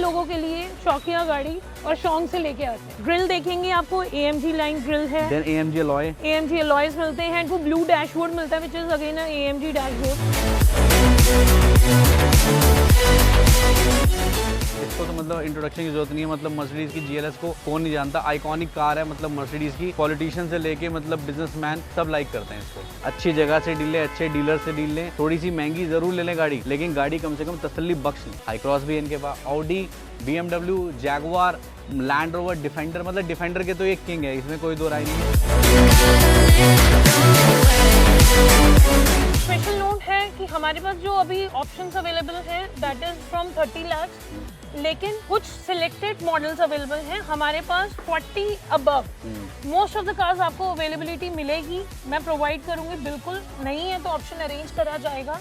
लोगों के लिए शौकिया गाड़ी और शौक से लेके आते हैं। ग्रिल देखेंगे आपको AMG लाइन ग्रिल है, देन AMG अलॉयज मिलते हैं, वो ब्लू डैशबोर्ड मिलता है which is again AMG dashboard. इसको तो मतलब इंट्रोडक्शन की जरूरत नहीं है, मतलब मर्सिडीज की GLS को कौन नहीं जानता। आइकॉनिक कार है, मतलब मर्सिडीज की। पॉलिटिशियन से लेके मतलब बिजनेसमैन सब लाइक करते हैं इसको। अच्छी जगह से डील लें, अच्छे डीलर से डील लें, थोड़ी सी महंगी जरूर ले लें गाड़ी, लेकिन गाड़ी कम से कम तसल्ली बख्श लें। हाई क्रॉस भी है इनके पास, Audi, BMW, Jaguar, Land Rover, Defender, मतलब डिफेंडर के तो एक किंग है, इसमें कोई दो राय नहीं है। स्पेशल नोट है कि हमारे पास जो अभी ऑप्शंस अवेलेबल है दैट इज फ्रॉम 30 लाख, लेकिन कुछ सिलेक्टेड मॉडल्स अवेलेबल हैं हमारे पास 40 above. Most of the cars आपको अवेलेबिलिटी मिलेगी, मैं प्रोवाइड करूंगी, बिल्कुल नहीं है तो ऑप्शन अरेंज करा जाएगा।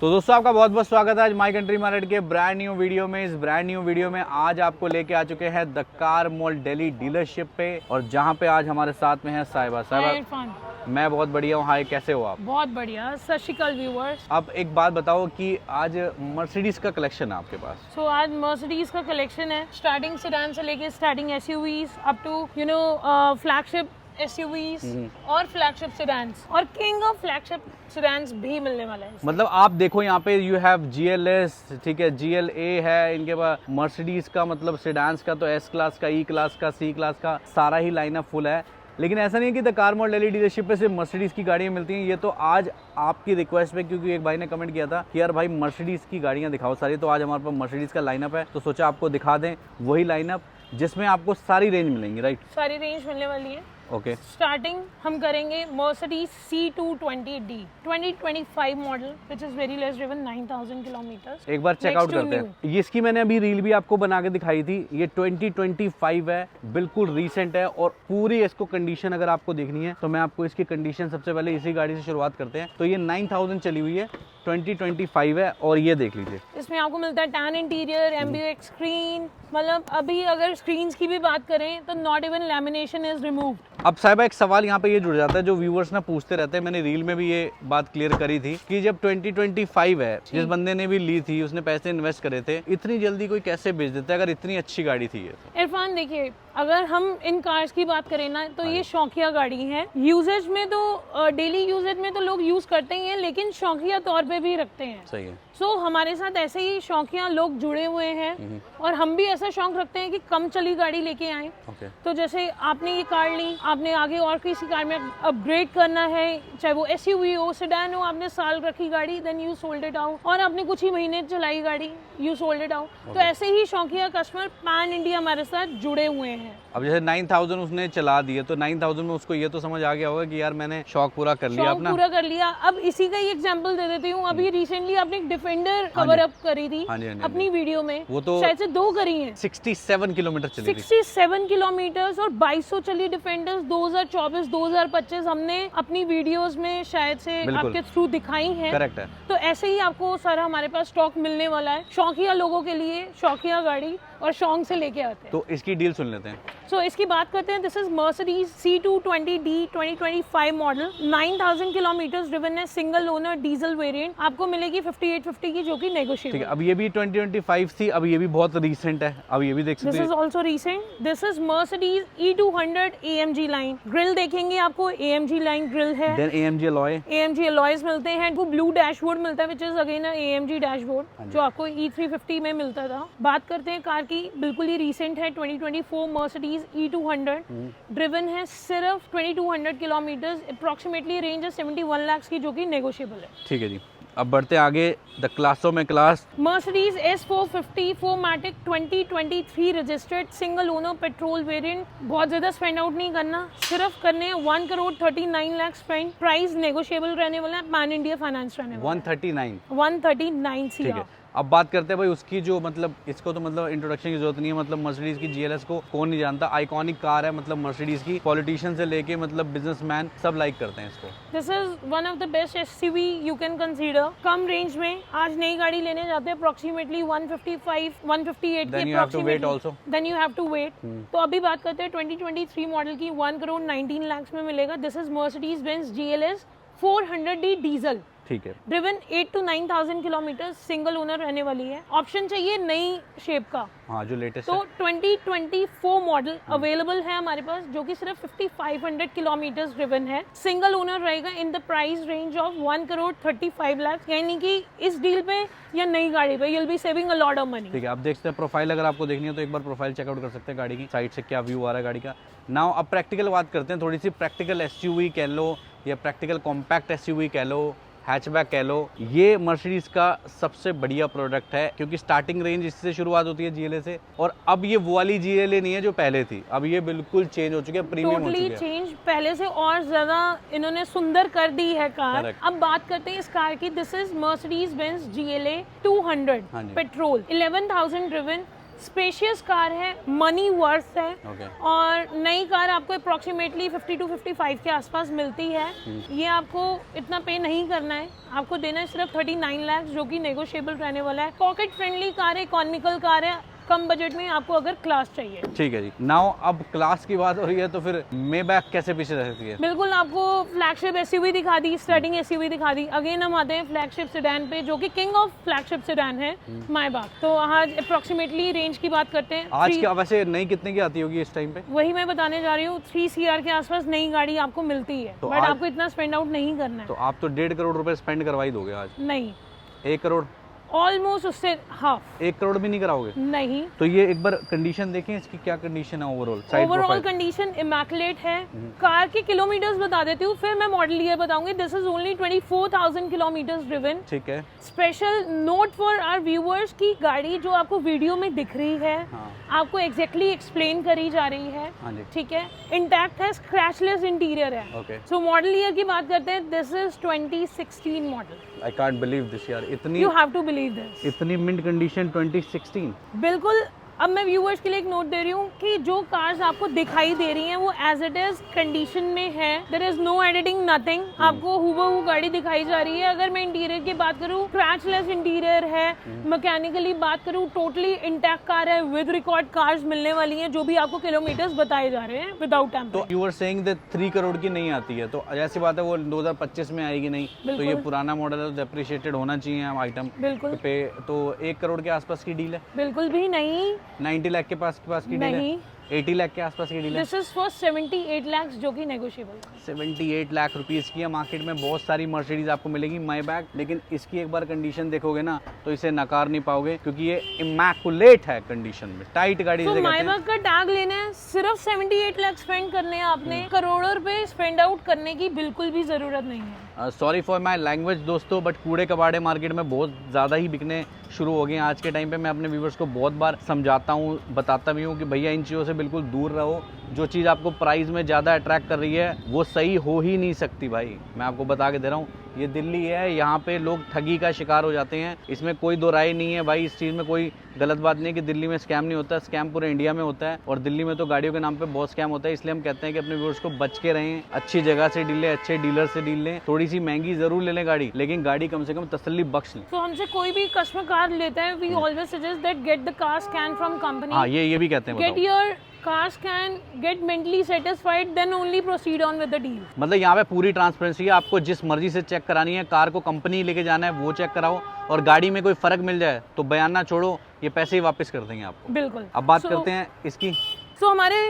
तो दोस्तों आपका बहुत बहुत स्वागत है आज माई कंट्री मार्केट के ब्रांड न्यू वीडियो में। इस ब्रांड न्यू वीडियो में आज आपको लेके आ चुके हैं the car mall Delhi dealership पे, और जहां पे आज हमारे साथ में है साहिबा। मैं बहुत बढ़िया हूँ। हाय, कैसे हो आप? बहुत बढ़िया। सत श्री अकाल व्यूअर्स। अब एक बात बताओ कि आज मर्सिडीज का कलेक्शन है आपके पास। सो आज मर्सिडीज का कलेक्शन है, स्टार्टिंग सेडान से लेके starting SUVs up to flagship SUVs और फ्लैगशिप सेडान्स, और किंग ऑफ फ्लैगशिप सेडान्स भी मिलने वाला है। मतलब आप देखो यहाँ पे यू हैव GLS, ठीक है, GLA है इनके पास। मर्सिडीज का मतलब सेडान्स का तो S क्लास का, E क्लास का, C क्लास का सारा ही लाइनअप फुल है। लेकिन ऐसा नहीं है कि the car mall Delhi dealership पे सिर्फ मर्सिडीज की गाड़ियाँ मिलती हैं। ये तो आज आपकी रिक्वेस्ट पे, क्योंकि एक भाई ने कमेंट किया था कि यार भाई मर्सिडीज की गाड़ियाँ दिखाओ सारी, तो आज हमारे पास मर्सिडीज का लाइनअप है, तो सोचा आपको दिखा दें वही लाइनअप जिसमें आपको सारी रेंज मिलेंगी। राइट, सारी रेंज मिलने वाली है। ओके। स्टार्टिंग हम करेंगे Mercedes C220D 2025 model which is very less driven, 9000 kilometre. एक बार चेकआउट करते हैं। ये इसकी मैंने अभी रील भी आपको बना के दिखाई थी। ये 2025 है, बिल्कुल रीसेंट है, और पूरी इसको कंडीशन अगर आपको देखनी है तो मैं आपको इसकी कंडीशन सबसे पहले इसी गाड़ी से शुरुआत करते हैं। तो ये 9000 चली हुई है, 2025 है, और ये देख लीजिए इसमें आपको मिलता है टैन इंटीरियर, एम्बिएक्स स्क्रीन, मतलब अभी अगर स्क्रीन्स की भी बात करें तो not even lamination is removed. अब साहिबा एक सवाल यहाँ पे ये जुड़ जाता है जो व्यूअर्स ना पूछते रहते हैं, मैंने रील में भी ये बात क्लियर करी थी कि जब 2025 है, जिस बंदे ने भी ली थी उसने पैसे इन्वेस्ट करे थे, इतनी जल्दी कोई कैसे बेच देता है अगर इतनी अच्छी गाड़ी थी ये? इरफान देखिए, अगर हम इन कार्स की बात करें ना तो ये शौकिया गाड़ी है। यूजेज में तो डेली यूजेज में तो लोग यूज करते ही हैं, लेकिन शौकिया तौर पे भी रखते हैं। सही है। सो हमारे साथ ऐसे ही शौकिया लोग जुड़े हुए हैं, और हम भी ऐसा शौक रखते हैं कि कम चली गाड़ी लेके आए। तो जैसे आपने ये कार ली, आपने आगे और किसी कार में अपग्रेड करना है, चाहे वो SUV हो, सेडान हो, आपने साल रखी गाड़ी, then you sold it out, और आपने कुछ ही महीने चलाई गाड़ी, यू सोल्ड इट आउट। तो ऐसे ही शौकिया कस्टमर पैन इंडिया हमारे साथ जुड़े हुए हैं। अब जैसे 9000 उसने चला दिए, तो 9000 में उसको ये तो समझ आ गया होगा कि यार मैंने शौक पूरा कर लिया अपना। पूरा कर लिया। अब इसी का ही एग्जांपल दे देती हूँ। अभी रिसेंटली आपने एक डिफेंडर कवर अप करी थी अपनी वीडियो में, वो तो शायद से 2 करी है, 67 किलोमीटर चली, 67 किलोमीटर, और 2200 चली डिफेंडर्स 2024 2025 हमने अपनी वीडियोस में शायद से आपके थ्रू दिखाई है। करेक्ट है। तो ऐसे ही आपको सारा हमारे पास स्टॉक मिलने वाला है, शौकिया लोगों के लिए शौकिया गाड़ी और शौक से लेके आते हैं। तो इसकी डील सुन लेते हैं। सो इसकी बात करते हैं। This is Mercedes C220D 2025 model, 9000 kilometre driven है, सिंगल ओनर डीजल वेरिएंट, आपको मिलेगी 5850 की, जो कि नेगोशिएबल। ठीक है, अब ये भी 2025 थी, अब ये भी बहुत रीसेंट है, अब ये भी देख सकते हैं। This is also recent. This is Mercedes E200 AMG line grill देखेंगे आपको, AMG लाइन ग्रिल है, देन AMG अलॉयज मिलते हैं, वो ब्लू डैशबोर्ड मिलता है which is again AMG dashboard, जो आपको E350 में मिलता था। बात करते हैं कार की, बिल्कुल ही रीसेंट है, 2024 मर्सिडीज E200 ड्रिवन है, सिर्फ 2200 किलोमीटर, अप्रोक्सीमेटली रेंज है 71 लाख की, जो कि नेगोशिएबल है। ठीक है जी, अब बढ़ते आगे द क्लासों में class. Mercedes S450 4MATIC 2023 registered, single owner, petrol variant. बहुत ज्यादा स्पेंड आउट नहीं करना, सिर्फ करने हैं 1,39 लाख स्पेंड। प्राइस नेगोशिएबल रहने वाला है, पैन इंडिया फाइनेंस रहने वाला है। 139 ठीक है। अब बात करते हैं भाई उसकी, जो मतलब इसको तो मतलब इंट्रोडक्शन की जरूरत नहीं है, मतलब मर्सिडीज की GLS को कौन नहीं जानता। आइकॉनिक कार है, मतलब मर्सिडीज की। पॉलिटिशियन से लेके मतलब बिजनेसमैन सब लाइक करते हैं इसको। This is one of the best SUV you can consider. कम रेंज में आज नई गाड़ी लेने जाते हैं approximately 155 158 then you have to wait also, then you have to wait. तो अभी बात करते हैं 2023 मॉडल की, 1,19 लाख में मिलेगा। This is Mercedes Benz GLS 400D diesel ठीक है। Driven 8 to 9,000 kilometre, single owner रहने वाली है। ऑप्शन चाहिए नई शेप का, हाँ जो लेटेस्ट तो 2024 मॉडल अवेलेबल है हमारे पास, जो कि सिर्फ 5500 किलोमीटर ड्रिवन है। सिंगल ओनर रहेगा in the price range of 1,35 lakh, यानी कि इस डील पे या नई गाड़ी पे you'll be saving a lot of money। ठीक है, आप देख सकते हैं प्रोफाइल, अगर आपको देखनी है तो एक बार प्रोफाइल चेकआउट कर सकते हैं गाड़ी की, साइड से क्या व्यू आ रहा है गाड़ी का। नाउ अब प्रैक्टिकल बात करते हैं, थोड़ी सी प्रैक्टिकल एसयूवी कह लो या प्रैक्टिकल कॉम्पैक्ट एसयूवी कह लो, हैचबैक कह लो। ये मर्सिडीज का सबसे बढ़िया प्रोडक्ट है, क्योंकि स्टार्टिंग रेंज इससे शुरुआत होती है GLA से, और अब ये वो वाली GLA नहीं है जो पहले थी, अब ये बिल्कुल चेंज हो चुकी है, प्रीमियम हो चुकी है। चेंज, पहले से और ज्यादा इन्होंने सुंदर कर दी है कार। Correct। अब बात करते हैं इस कार की। This is Mercedes Benz GLA 200 हाँ जी। पेट्रोल, 11,000 ड्रिवन, स्पेशियस कार है, मनी वर्थ है। और नई कार आपको अप्रोक्सीमेटली 50 to 55 के आसपास मिलती है। ये आपको इतना पे नहीं करना है, आपको देना है सिर्फ 39 लाख, जो कि नेगोशिएबल रहने वाला है। पॉकेट फ्रेंडली कार है, इकोनॉमिकल कार है, कम बजट में आपको अगर क्लास चाहिए। ठीक है जी। नाउ अब क्लास की बात हो रही है तो फिर मेबैक कैसे पीछे रह सकती है? बिल्कुल, आपको फ्लैगशिप एसयूवी दिखा दी, स्टार्टिंग एसयूवी दिखा दी। अगेन हम आते हैं फ्लैगशिप सेडान पे, जो कि किंग ऑफ फ्लैगशिप सेडान है मायबाक। तो आज अप्रोक्सीमेटली रेंज की बात करते हैं। आज क्या वैसे नई कितने की आती होगी इस टाइम पे? वही मैं बताने जा रही हूँ, 3 CR के आसपास नई गाड़ी आपको मिलती है, तो बट आपको इतना स्पेंड आउट नहीं करना है। तो आप तो 1.5 करोड़ रुपए स्पेंड करवाई दोगे आज? नहीं, 1 करोड़? ऑलमोस्ट उससे हाफ। 1 करोड़ भी नहीं कराओगे? नहीं। तो ये एक बार कंडीशन देखें, इसकी क्या कंडीशन है ओवरऑल? ओवरऑल कंडीशन इमैकुलेट है। कार के किलोमीटर्स बता देती हूँ, फिर मैं मॉडल ईयर बताऊंगी। This is only 24,000 kilometre driven. ठीक है। Special note for our viewers की गाड़ी जो आपको वीडियो में दिख रही है, आपको एग्जैक्टली एक्सप्लेन करी जा रही है। ठीक है, इंटैक्ट है, स्क्रैचलेस इंटीरियर है। सो मॉडल ईयर की बात करते हैं, this is 2016 model. I can't believe this यार, इतनी you have to believe this, इतनी मिंट कंडीशन 2016। बिल्कुल। अब मैं व्यूअर्स के लिए एक नोट दे रही हूँ कि जो कार्स आपको दिखाई दे रही हैं वो एज इट इज कंडीशन में है। There is no editing, nothing. आपको हूबहू गाड़ी दिखाई जा रही है। अगर मैं इंटीरियर की बात करूँ, स्क्रैचलेस इंटीरियर है। मैकेनिकली बात करूँ, टोटली इंटैक्ट कार है, विद रिकॉर्ड कार्स मिलने वाली हैं, जो भी आपको किलोमीटर्स बताए जा रहे हैं विदाउट टेम्पर। तो you are saying that 3 crore की नहीं आती है, तो ऐसी बात है वो 2025 में आएगी नहीं, तो ये पुराना मॉडल है, तो डेप्रिशिएटेड होना चाहिए आइटम बिल्कुल पे। तो 1 करोड़ के आसपास की डील है? बिल्कुल भी नहीं। 90 लाख के पास की डील है? 80 लाख के आसपास की डील है? दिस इज फॉर 78 लाख, जो कि नेगोशिएबल। 78 लाख रुपीस की है। मार्केट में बहुत सारी मर्सिडीज आपको मिलेगी मायबैक, लेकिन इसकी एक बार कंडीशन देखोगे ना तो इसे नकार नहीं पाओगे, क्योंकि ये इमैकुलेट है कंडीशन में, टाइट गाड़ी तो से कहते हैं। मायबैक का टैग लेना है, सिर्फ 78 लाख स्पेंड करने हैं आपने, करोड़ों रुपए स्पेंड आउट करने की बिल्कुल भी जरूरत नहीं है। सॉरी फॉर माई लैंग्वेज दोस्तों, बट कूड़े कबाड़े मार्केट में बहुत ज़्यादा ही बिकने शुरू हो गए हैं आज के टाइम पे। मैं अपने व्यूवर्स को बहुत बार समझाता हूँ, बताता भी हूँ कि भैया इन चीज़ों से बिल्कुल दूर रहो। जो चीज़ आपको प्राइस में ज़्यादा अट्रैक्ट कर रही है वो सही हो ही नहीं सकती भाई, मैं आपको बता के दे रहा हूँ। ये दिल्ली है, यहाँ पे लोग ठगी का शिकार हो जाते हैं, इसमें कोई दो राय नहीं है भाई। इस चीज़ में कोई गलत बात नहीं है कि दिल्ली में स्कैम नहीं होता, स्कैम पूरे इंडिया में होता है, और दिल्ली में तो गाड़ियों के नाम पे बहुत स्कैम होता है। इसलिए हम कहते हैं कि अपने व्यूअर्स को बच के रहें, अच्छी जगह से डील लें, अच्छे डीलर से डील लें। थोड़ी सी महंगी जरूर ले लें गाड़ी, लेकिन गाड़ी कम से कम तसल्ली बख्श लें। तो हमसे कोई भी कस्टमर कार लेता है, we always suggest that get the car scan from company. हाँ, ये भी कहते हैं, get your car scan, get mentally satisfied, then only proceed on with the deal। मतलब यहाँ पे पूरी ट्रांसपेरेंसी है, आपको जिस मर्जी से चेक करानी है, कार को कंपनी लेके जाना है वो चेक कराओ, और गाड़ी में कोई फर्क मिल जाए तो बयाना छोड़ो, ये पैसे ही वापस कर देंगे आपको। बिल्कुल। अब बात करते हैं इसकी। हमारे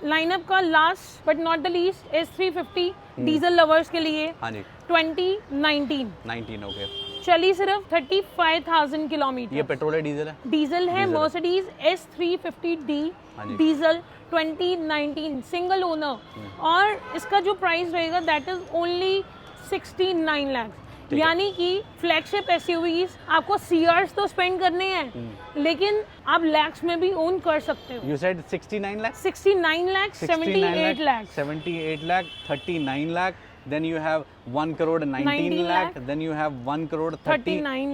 लाइनअप का last but not the least S350 diesel lovers के लिए। हाँ जी। 2019 ओके। चली सिर्फ 35,000 किलोमीटर। ये पेट्रोल है डीजल है? डीजल है, Mercedes S350D diesel 2019 single owner, और इसका जो प्राइस रहेगा दैट इज ओनली 69 लाख। यानी कि फ्लैगशिप एसयूवीज आपको सीआर्स तो स्पेंड करने हैं, लेकिन आप लैक्स में भी ओन कर सकते हो। You said 69 lakh? 69 lakh, 78 lakh, 78 lakh, 39 lakh, then you have 1 crore 19 lakh, then you have 1 crore 39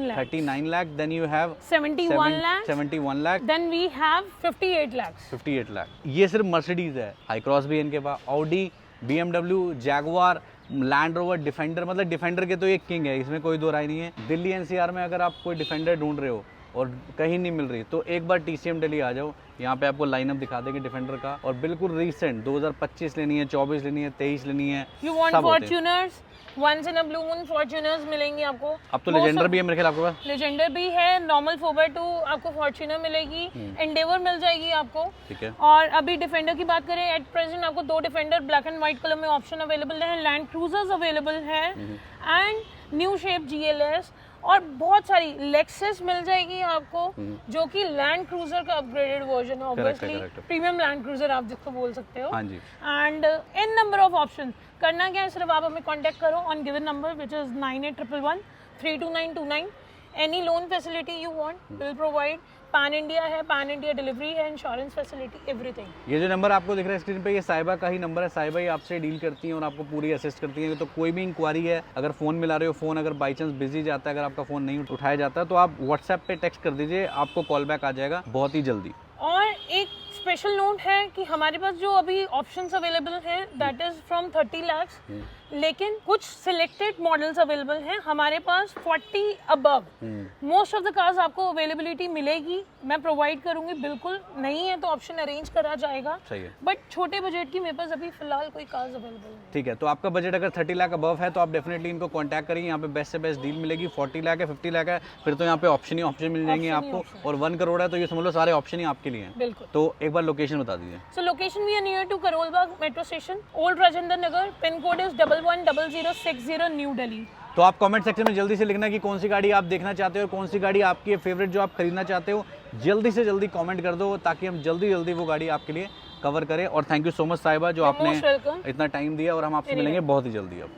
lakh, then you have 71 lakh, then we have 58 lakhs। 58 lakh। ये सिर्फ मर्सिडीज है, हाई क्रॉस भी इनके पास, Audi, BMW, Jaguar, Land Rover, Defender, मतलब Defender के तो एक किंग है, इसमें कोई दो राय नहीं है। दिल्ली NCR में अगर आप कोई डिफेंडर ढूंढ रहे हो और कहीं नहीं मिल रही, तो एक बार TCM दिल्ली आ जाओ, यहाँ पे आपको लाइनअप दिखा देंगे डिफेंडर का, और बिल्कुल रीसेंट 2025 लेनी है, 24 लेनी है, 23 लेनी है, यू वांट सब होते हैं। Fortuners, once in a blue moon Fortuners मिलेंगी आपको। अब तो लेजेंडर भी है मेरे ख्याल आपके पास। लेजेंडर भी है, नॉर्मल 4x2 आपको फॉर्च्यूनर मिलेगी, एंडेवर मिल जाएगी आपको। ठीक है। और अभी डिफेंडर की बात करें, एट प्रेजेंट आपको 2 defender black and white colour में ऑप्शन अवेलेबल है, लैंड क्रूजर्स अवेलेबल है एंड न्यू शेप GLS, और बहुत सारी लेक्सस मिल जाएगी आपको, जो कि लैंड क्रूजर का अपग्रेडेड वर्जन है, ऑब्वियसली प्रीमियम लैंड क्रूजर आप जिसको बोल सकते हो। हाँ जी। And in number of option. करना क्या है, सिर्फ आप हमें कांटेक्ट करो on given number which is 9811 32929। Any loan facility you want will provide. Pan India है, पैन इंडिया डिलीवरी है, इंश्योरेंस फैसिलिटी, एवरीथिंग। ये जो नंबर आपको दिख रहा है स्क्रीन पे, ये साहिबा का ही नंबर है। साहिबा ही आपसे डील करती हैं और आपको पूरी असिस्ट करती हैं। तो कोई भी इंक्वायरी है, अगर फ़ोन मिला रहे हो, फ़ोन अगर बाई चांस बिजी जाता है, अगर आपका फ़ोन नहीं उठाया जाता, तो आप व्हाट्सएप पे टेक्स्ट कर दीजिए, आपको कॉल बैक आ जाएगा बहुत ही जल्दी। और एक स्पेशल नोट है कि हमारे पास जो अभी ऑप्शंस अवेलेबल हैं दैट इज फ्रॉम 30 lakhs, लेकिन कुछ सिलेक्टेड मॉडल्स अवेलेबल हैं हमारे पास 40 above. Most of the cars आपको अवेलेबिलिटी मिलेगी, मैं प्रोवाइड करूंगी, बिल्कुल नहीं है तो ऑप्शन अरेंज करा जाएगा। सही है। बट छोटे बजट की मेरे पास अभी फिलहाल कोई कार्स अवेलेबल नहीं। ठीक है, तो आपका बजट अगर 30 लाख अबव है तो आप डेफिनेटली इनको कांटेक्ट करिए, यहाँ पे बेस्ट से बेस्ट डील मिलेगी। 40 लाख है, 50 लाख है, फिर तो यहाँ पे ऑप्शन ही ऑप्शन मिल जाएंगे आपको, और 1 करोड़ है तो ये समझ लो सारे ऑप्शन ही आपके लिए हैं। बिल्कुल। तो एक बार लोकेशन बता दीजिए। So location we are near to Karol Bagh metro station, Old Rajendra Nagar, pin code is 110060 New Delhi। तो आप कमेंट सेक्शन में जल्दी से लिखना कि कौन सी गाड़ी आप देखना चाहते हो और कौन सी गाड़ी आपकी फेवरेट जो आप खरीदना चाहते हो, जल्दी से जल्दी कमेंट कर दो ताकि हम जल्दी जल्दी वो गाड़ी आपके लिए कवर करें। और थैंक यू सो मच साहिबा, जो आपने इतना टाइम दिया, और हम आपसे मिलेंगे बहुत ही जल्दी अब।